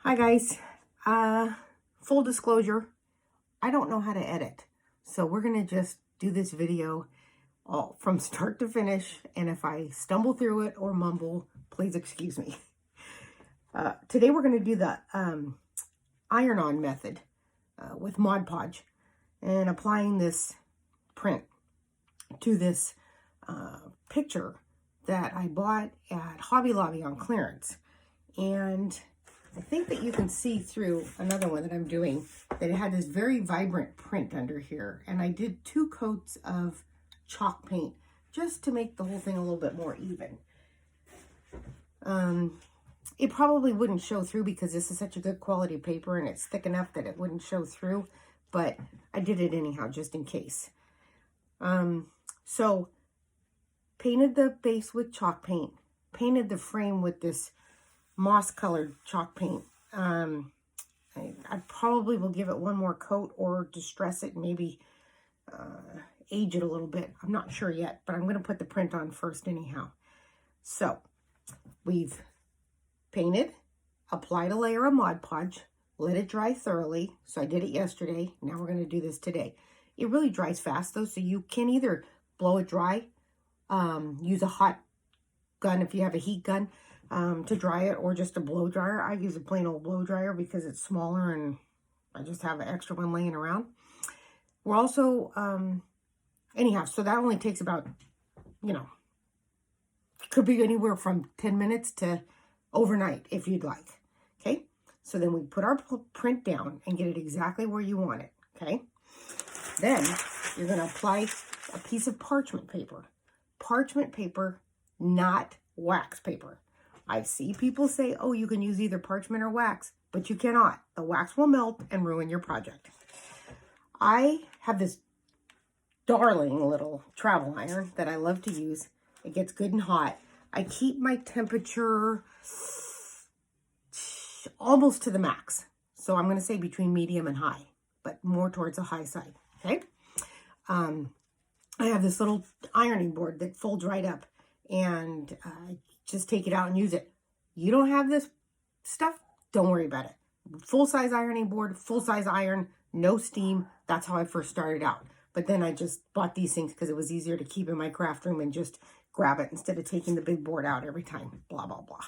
Hi guys, full disclosure, I don't know how to edit. So we're going to just do this video all from start to finish. And if I stumble through it or mumble, please excuse me. Today we're going to do the iron-on method with Mod Podge and applying this print to this picture that I bought at Hobby Lobby on clearance. And I think that you can see through another one that I'm doing that it had this very vibrant print under here. And I did 2 coats of chalk paint just to make the whole thing a little bit more even. It probably wouldn't show through because this is such a good quality paper and it's thick enough that it wouldn't show through. But I did it anyhow, just in case. So painted the base with chalk paint, painted the frame with this moss colored chalk paint. I probably will give it one more coat or distress it, maybe age it a little bit. I'm not sure yet, but I'm going to put the print on first anyhow. So we've painted, applied a layer of Mod Podge, let it dry thoroughly. So I did it yesterday. Now we're going to do this today. It really dries fast though, so you can either blow it dry, use a hot gun if you have a heat gun, to dry it, or just a blow dryer. I use a plain old blow dryer because it's smaller and I just have an extra one laying around. We're also, anyhow, so that only takes about, could be anywhere from 10 minutes to overnight if you'd like. Okay. So then we put our print down and get it exactly where you want it. Okay. Then you're going to apply a piece of parchment paper. Parchment paper, not wax paper. I see people say, oh, you can use either parchment or wax, but you cannot. The wax will melt and ruin your project. I have this darling little travel iron that I love to use. It gets good and hot. I keep my temperature almost to the max. So I'm going to say between medium and high, but more towards the high side. Okay. I have this little ironing board that folds right up, and just take it out and use it. You don't have this stuff, don't worry about it. Full-size ironing board, full-size iron, no steam. That's how I first started out. But then I just bought these things because it was easier to keep in my craft room and just grab it instead of taking the big board out every time. Blah, blah, blah.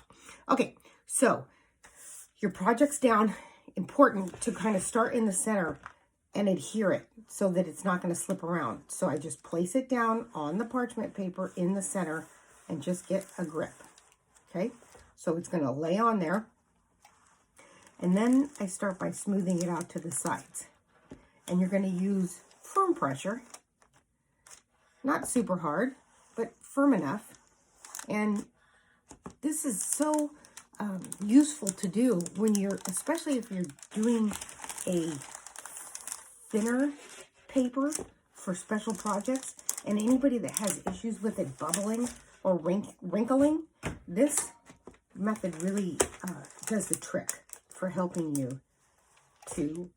Okay, so your project's down. Important to kind of start in the center and adhere it so that it's not going to slip around. So I just place it down on the parchment paper in the center and just get a grip. Okay, so it's going to lay on there. And then I start by smoothing it out to the sides. And you're going to use firm pressure. Not super hard, but firm enough. And this is so useful to do when you're, especially if you're doing a thinner paper for special projects. And anybody that has issues with it bubbling or wrinkling, this method really does the trick for helping you to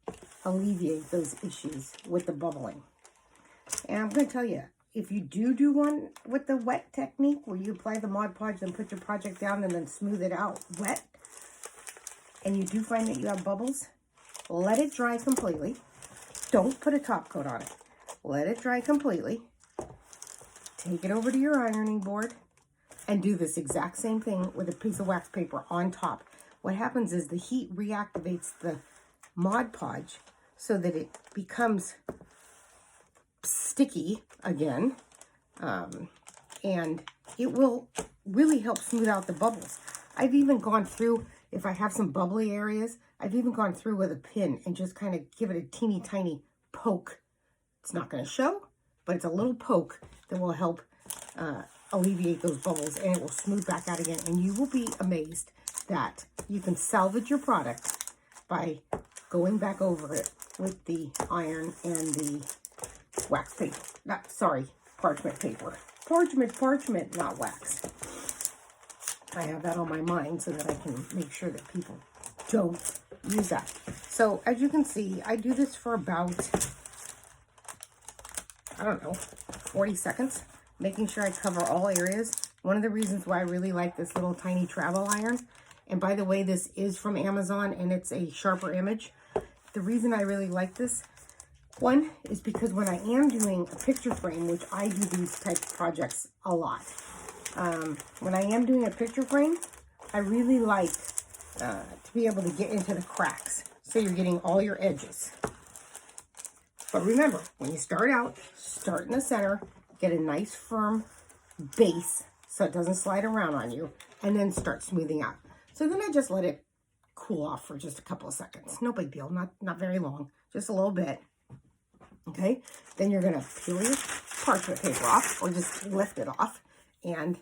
alleviate those issues with the bubbling. And I'm going to tell you, if you do one with the wet technique where you apply the Mod Podge and put your project down and then smooth it out wet, and you do find that you have bubbles, let it dry completely. Don't put a top coat on it. Let it dry completely. Take it over to your ironing board and do this exact same thing with a piece of wax paper on top. What happens is the heat reactivates the Mod Podge so that it becomes sticky again. And it will really help smooth out the bubbles. I've even gone through, if I have some bubbly areas, I've even gone through with a pin and just kind of give it a teeny tiny poke. It's not going to show, but it's a little poke that will help alleviate those bubbles, and it will smooth back out again. And you will be amazed that you can salvage your product by going back over it with the iron and the wax paper. Parchment paper. Parchment, not wax. I have that on my mind so that I can make sure that people don't use that. So as you can see, I do this for about, I don't know, 40 seconds, making sure I cover all areas. One of the reasons why I really like this little tiny travel iron And by the way, this is from Amazon and it's a sharper image. The reason I really like this one is because when I am doing a picture frame, which I do these type of projects a lot, when I am doing a picture frame, I really like to be able to get into the cracks. So you're getting all your edges. But remember, when you start out, start in the center, get a nice not base so it doesn't slide around on you, and then start smoothing out. So then I just let it cool off for just a couple of seconds. No big deal, not very long, just a little bit. Okay, then you're gonna peel your parchment paper off or just lift it off, and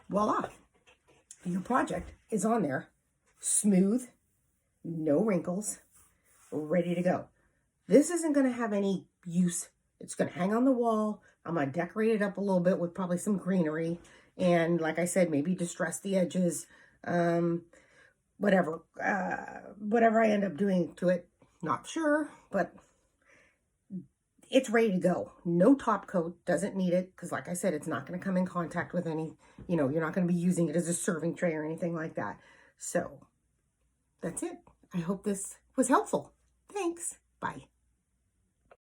voila, your project is on there, smooth, no wrinkles, ready to go. This isn't gonna have any use. It's gonna hang on the wall. I'm gonna decorate it up a little bit with probably some greenery. And like I said, maybe distress the edges, whatever I end up doing to it, not sure, but it's ready to go. No top coat, doesn't need it, because like I said, it's not gonna come in contact with any, you're not gonna be using it as a serving tray or anything like that. So that's it. I hope this was helpful. Thanks. Bye.